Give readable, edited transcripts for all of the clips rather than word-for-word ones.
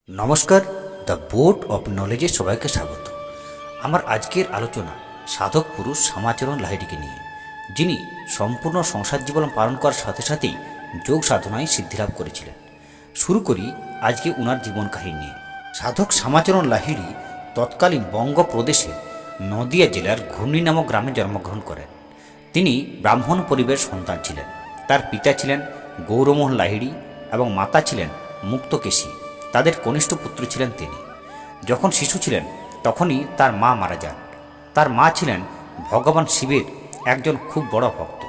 নমস্কার, the board of নলেজে সবাইকে স্বাগত। আমার আজকের আলোচনা সাধক পুরুষ শ্যামাচরণ লাহিড়িকে নিয়ে, যিনি সম্পূর্ণ সংসার জীবন পালন করার সাথে সাথেই যোগ সাধনায় সিদ্ধিলাভ করেছিলেন। শুরু করি আজকে উনার জীবন কাহিনী নিয়ে। সাধক শ্যামাচরণ লাহিড়ি তৎকালীন বঙ্গপ্রদেশের নদিয়া জেলার ঘূর্ণি নামক গ্রামে জন্মগ্রহণ করেন। তিনি ব্রাহ্মণ পরিবারের সন্তান ছিলেন। তার পিতা ছিলেন গৌরমোহন লাহিড়ি এবং মাতা ছিলেন মুক্তকেশী। তাদের কনিষ্ঠ পুত্র ছিলেন তিনি। যখন শিশু ছিলেন তখনই তার মা মারা যান। তার মা ছিলেন ভগবান শিবের একজন খুব বড় ভক্ত।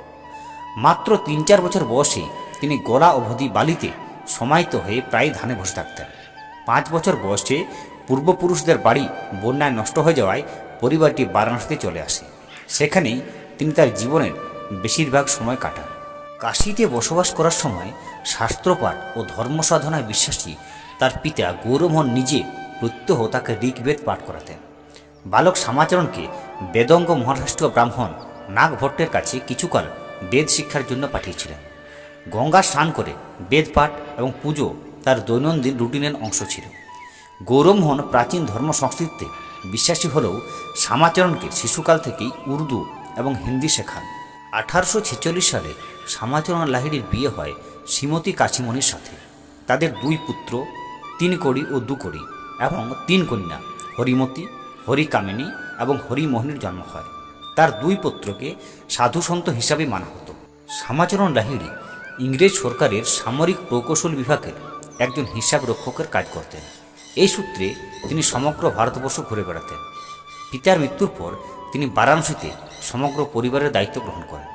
মাত্র ৩-৪ বছর বয়সে তিনি গলা অবধি বালিতে সমাহিত হয়ে প্রায় ধানে বসে থাকতেন। ৫ বছর বয়সে পূর্বপুরুষদের বাড়ি বন্যায় নষ্ট হয়ে যাওয়ায় পরিবারটি বারাণসীতে চলে আসে। সেখানেই তিনি তার জীবনের বেশিরভাগ সময় কাটান। কাশীতে বসবাস করার সময় শাস্ত্রপাঠ ও ধর্মসাধনায় বিশ্বাসী তার পিতা গৌরমোহন নিজে প্রত্যহ তাকে ঋগ্বেদ পাঠ করাতেন। বালক শ্যামাচরণকে বেদঙ্গ মহারাষ্ট্রীয় ব্রাহ্মণ নাগভট্টের কাছে কিছুকাল বেদ শিক্ষার জন্য পাঠিয়েছিলেন। গঙ্গা স্নান করে বেদ পাঠ এবং পুজো তার দৈনন্দিন রুটিনের অংশ ছিল। গৌরমোহন প্রাচীন ধর্ম সংস্কৃতিতে বিশ্বাসী হলেও শ্যামাচরণকে শিশুকাল থেকেই উর্দু এবং হিন্দি শেখান। 1846 সালে শ্যামাচরণ লাহিড়ির বিয়ে হয় শ্রীমতী কাশীমণির সাথে। তাদের 2 পুত্র, 3 কড়ি ও 2 কড়ি এবং 3 কন্যা, হরিমতী, হরিকামিনী এবং হরিমোহিনীর জন্ম হয়। তার 2 পুত্রকে সাধুসন্ত হিসাবে মানা হতো। শ্যামাচরণ লাহিড়ি ইংরেজ সরকারের সামরিক প্রকৌশল বিভাগের একজন হিসাব রক্ষকের কাজ করতেন। এই সূত্রে তিনি সমগ্র ভারতবর্ষ ঘুরে বেড়াতেন। পিতার মৃত্যুর পর তিনি বারাণসীতে সমগ্র পরিবারের দায়িত্ব গ্রহণ করেন।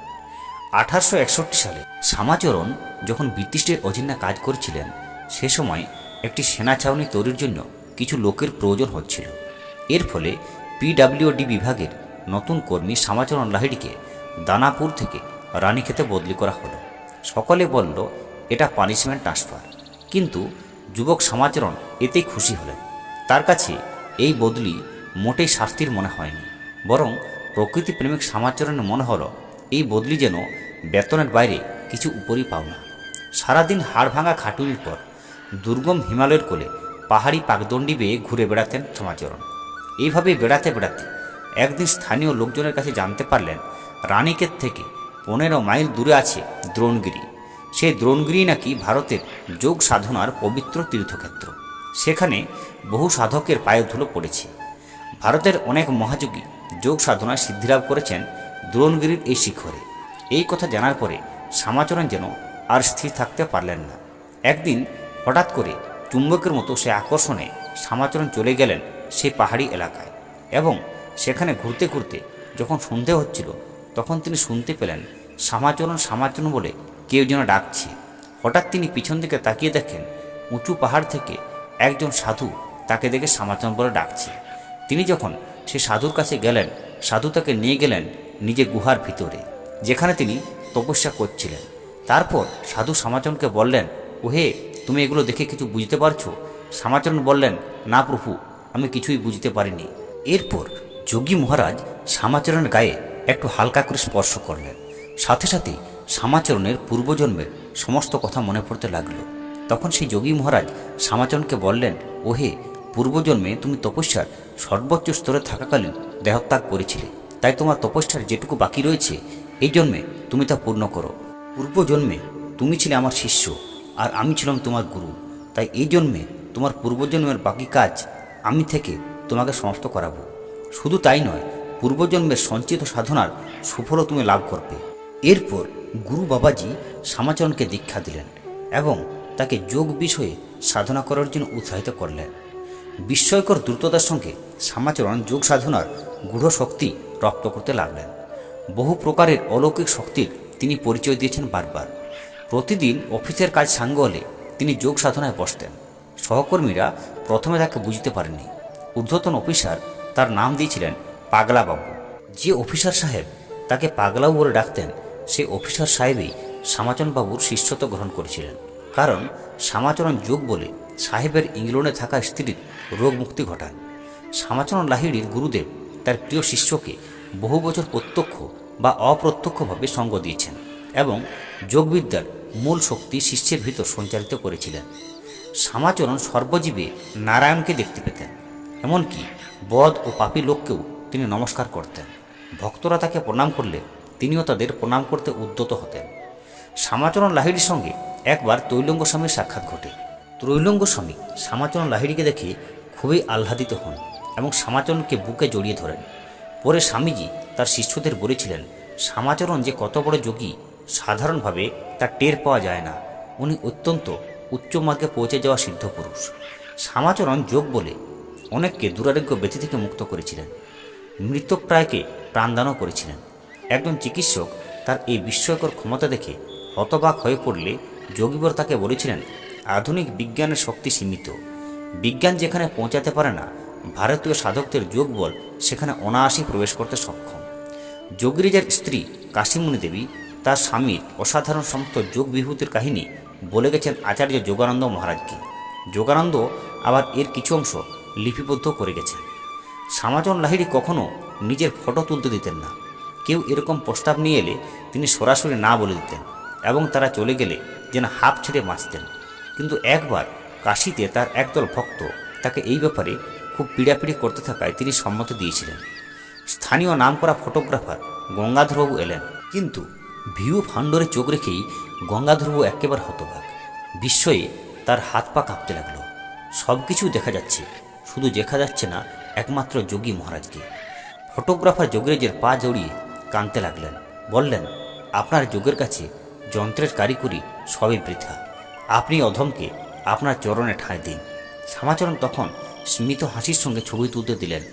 1861 সালে শ্যামাচরণ যখন ব্রিটিশদের অধীনে কাজ করেছিলেন, সে সময় একটি সেনা ছাউনি তৈরির জন্য কিছু লোকের প্রয়োজন হচ্ছিল। এর ফলে পিডব্লিউডি বিভাগের নতুন কর্মী শ্যামাচরণ লাহিড়িকে দানাপুর থেকে রানীক্ষেতে বদলি করা হলো। সকলে বলল এটা পানিশমেন্ট ট্রান্সফার, কিন্তু যুবক শ্যামাচরণ এতেই খুশি হলেন। তার কাছে এই বদলি মোটেই শাস্তির মনে হয়নি, বরং প্রকৃতিপ্রেমিক শ্যামাচরণের মনে হলো এই বদলি যেন বেতনের বাইরে কিছু উপরই পাওনা। সারাদিন হাড় ভাঙা খাটুনির পর দুর্গম হিমালয়ের কোলে পাহাড়ি পাকদণ্ডি বেয়ে ঘুরে বেড়াতেন শ্যামাচরণ। এইভাবে বেড়াতে বেড়াতে একদিন স্থানীয় লোকজনের কাছে জানতে পারলেন রানীক্ষেত থেকে 15 মাইল দূরে আছে দ্রোণগিরি। সেই দ্রোণগিরি নাকি ভারতের যোগ সাধনার পবিত্র তীর্থক্ষেত্র। সেখানে বহু সাধকের পায়ের ধুলো পড়েছে। ভারতের অনেক মহাযোগী যোগ সাধনায় সিদ্ধিলাভ করেছেন দ্রোণগিরির এই শিখরে। এই কথা জানার পরে শ্যামাচরণ যেন আর স্থির থাকতে পারলেন না। একদিন হঠাৎ করে চুম্বকের মতো সে আকর্ষণে শ্যামাচরণ চলে গেলেন সেই পাহাড়ি এলাকায়, এবং সেখানে ঘুরতে ঘুরতে যখন সন্ধে হচ্ছিল তখন তিনি শুনতে পেলেন শ্যামাচরণ শ্যামাচরণ বলে কেউ যেন ডাকছে। হঠাৎ তিনি পিছন দিকে তাকিয়ে দেখেন উঁচু পাহাড় থেকে একজন সাধু তাকে দেখে শ্যামাচরণ বলে ডাকছে। তিনি যখন সে সাধুর কাছে গেলেন, সাধু তাকে নিয়ে গেলেন নিজে গুহার ভিতরে, যেখানে তিনি তপস্যা করছিলেন। তারপর সাধু শ্যামাচরণকে বললেন, ওহে, তুমি এগুলো দেখে কিছু বুঝতে পারছো? শ্যামাচরণ বললেন, না প্রভু, আমি কিছুই বুঝতে পারিনি। এরপর যোগী মহারাজ শ্যামাচরণের গায়ে একটু হালকা করে স্পর্শ করলেন। সাথে সাথে শ্যামাচরণের পূর্বজন্মের সমস্ত কথা মনে পড়তে লাগলো। তখন সেই যোগী মহারাজ শ্যামাচরণকে বললেন, ওহে, পূর্বজন্মে তুমি তপস্যার সর্বোচ্চ স্তরে থাকাকালীন দেহত্যাগ করেছিলে, তাই তোমার তপস্যার যেটুকু বাকি রয়েছে এই জন্মে তুমি তা পূর্ণ করো। পূর্বজন্মে তুমি ছিলে আমার শিষ্য আর আমি ছিলাম তোমার গুরু, তাই এই জন্মে তোমার পূর্বজন্মের বাকি কাজ আমি থেকে তোমাকে সমাপ্ত করাবো। শুধু তাই নয়, পূর্বজন্মের সঞ্চিত সাধনার সুফলও তুমি লাভ করবে। এরপর গুরু বাবাজি শ্যামাচরণকে দীক্ষা দিলেন এবং তাকে যোগ বিষয়ে সাধনা করার জন্য উৎসাহিত করলেন। বিস্ময়কর দ্রুততার সঙ্গে শ্যামাচরণ যোগ সাধনার গূঢ় শক্তি রপ্ত করতে লাগলেন। বহু প্রকারের অলৌকিক শক্তির তিনি পরিচয় দিয়েছেন বারবার। প্রতিদিন অফিসের কাজ সাঙ্গ হলে তিনি যোগ সাধনায় বসতেন। সহকর্মীরা প্রথমে তাকে বুঝতে পারেননি। ঊর্ধ্বতন অফিসার তার নাম দিয়েছিলেন পাগলাবাবু। যে অফিসার সাহেব তাকে পাগলাবাবু বলে ডাকতেন, সেই অফিসার সাহেবই শ্যামাচরণবাবুর শিষ্যত্ব গ্রহণ করেছিলেন। কারণ শ্যামাচরণ যোগ বলে সাহেবের ইংল্যান্ডে থাকা স্ত্রীর রোগ মুক্তি ঘটান। শ্যামাচরণ লাহিড়ির গুরুদেব তার প্রিয় শিষ্যকে বহু বছর প্রত্যক্ষ বা অপ্রত্যক্ষভাবে সঙ্গ দিয়েছেন এবং যোগবিদ্যার মূল শক্তি শিষ্যের ভিতর সঞ্চারিত করেছিলেন। শ্যামাচরণ সর্বজীবে নারায়ণকে দেখতে পেতেন। এমনকি বদ ও পাপী লোককেও তিনি নমস্কার করতেন। ভক্তরা তাকে প্রণাম করলে তিনিও তাদের প্রণাম করতে উদ্যত হতেন। শ্যামাচরণ লাহিড়ির সঙ্গে একবার ত্রৈলঙ্গ স্বামীর সাক্ষাৎ ঘটে। ত্রৈলঙ্গ স্বামী শ্যামাচরণ লাহিড়িকে দেখে খুবই আহ্লাদিত হন এবং শ্যামাচরণকে বুকে জড়িয়ে ধরেন। পরে স্বামীজি তার শিষ্যদের বলেছিলেন, শ্যামাচরণ যে কত বড় যোগী সাধারণভাবে তা টের পাওয়া যায় না। উনি অত্যন্ত উচ্চ মার্গে পৌঁছে যাওয়া সিদ্ধ পুরুষ। শ্যামাচরণ যোগ বলে অনেককে দুরারোগ্য ব্যাধি থেকে মুক্ত করেছিলেন, মৃতপ্রায়কে প্রাণদানও করেছিলেন। একজন চিকিৎসক তার এই বিস্ময়কর ক্ষমতা দেখে হতবাক হয়ে পড়লে যোগীবর তাকে বলেছিলেন, আধুনিক বিজ্ঞানের শক্তি সীমিত। বিজ্ঞান যেখানে পৌঁছাতে পারে না, ভারতীয় সাধকদের যোগ বল সেখানে অনায়াসেই প্রবেশ করতে সক্ষম। যোগীরাজার স্ত্রী কাশীমণি দেবী তার স্বামীর অসাধারণ সমস্ত যোগ বিভূতির কাহিনী বলে গেছেন আচার্য যোগানন্দ মহারাজকে। যোগানন্দ আবার এর কিছু অংশ লিপিবদ্ধ করে গেছেন। শ্যামাচরণ লাহিড়ী কখনো নিজের ফটো তুলতে দিতেন না। কেউ এরকম প্রস্তাব নিয়ে এলে তিনি সরাসরি না বলে দিতেন এবং তারা চলে গেলে যেন হাঁপ ছেড়ে বাঁচতেন। কিন্তু একবার কাশীতে তার একদল ভক্ত তাকে এই ব্যাপারে খুব পীড়াপিড়ি করতে থাকায় তিনি সম্মতি দিয়েছিলেন। স্থানীয় নামকরা ফটোগ্রাফার গঙ্গাধরবাবু এলেন, কিন্তু ভিউ ফান্ডরে চোখ রেখেই গঙ্গাধরবাবু একেবারে হতবাক। বিস্ময়ে তার হাত পা কাঁপতে লাগলো। সব কিছু দেখা যাচ্ছে, শুধু দেখা যাচ্ছে না একমাত্র যোগী মহারাজকে। ফটোগ্রাফার যোগীরাজের পা জড়িয়ে কাঁদতে লাগলেন, বললেন, আপনার যোগের কাছে যন্ত্রের কারিগরি সবই বৃথা। আপনি অধমকে আপনার চরণে ঠাঁই দিন। শ্যামাচরণ তখন স্মিত হাসির সঙ্গে ছবি তুলতে দিলেন।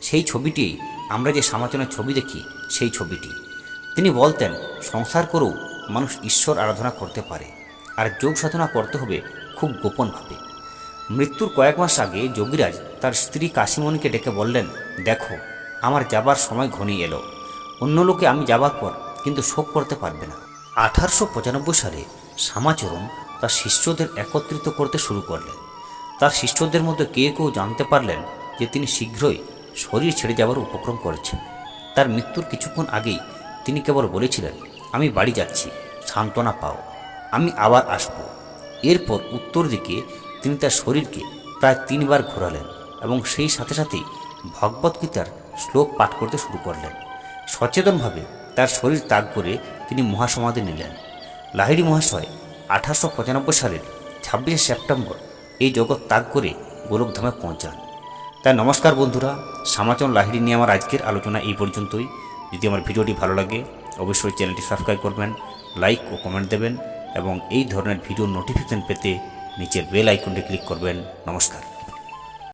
সেই ছবিটি আমরা যে শ্যামাচরণের ছবি দেখি, সেই ছবিটি। তিনি বলতেন, সংসার করেও মানুষ ঈশ্বর আরাধনা করতে পারে, আর যোগ সাধনা করতে হবে খুব গোপনভাবে। মৃত্যুর কয়েক মাস আগে যোগীরাজ তার স্ত্রী কাশীমণিকে ডেকে বললেন, দেখো, আমার যাবার সময় ঘনিয়ে এলো। অন্য লোকে আমি যাবার পর কিন্তু শোক করতে পারবে না। 1895 সালে শ্যামাচরণ তার শিষ্যদের একত্রিত করতে শুরু করলেন। তার শিষ্যদের মধ্যে কেউ কেউ জানতে পারলেন যে তিনি শীঘ্রই শরীর ছেড়ে যাওয়ার উপক্রম করেছেন। তার মৃত্যুর কিছুক্ষণ আগেই তিনি কেবল বলেছিলেন, আমি বাড়ি যাচ্ছি, সান্ত্বনা পাও, আমি আবার আসব। এরপর উত্তর দিকে তিনি তার শরীরকে প্রায় 3 বার ঘোরালেন এবং সেই সাথে সাথেই ভগবদ্গীতার শ্লোক পাঠ করতে শুরু করলেন। সচেতনভাবে তার শরীর ত্যাগ করে তিনি মহাসমাধি নিলেন। লাহিড়ী মহাশয় 1895 সালের 26শে সেপ্টেম্বর এই জগৎ ত্যাগ করে গোলকধামে পৌঁছান। তাই নমস্কার বন্ধুরা, শ্যামাচরণ লাহিড়ী নিয়ে আমার আজকের আলোচনা এই পর্যন্তই। যদি আমার ভিডিওটি ভালো লাগে অবশ্যই চ্যানেলটি সাবস্ক্রাইব করবেন, লাইক ও কমেন্ট দেবেন এবং এই ধরনের ভিডিও নোটিফিকেশন পেতে নিচের বেল আইকনটি ক্লিক করবেন। নমস্কার।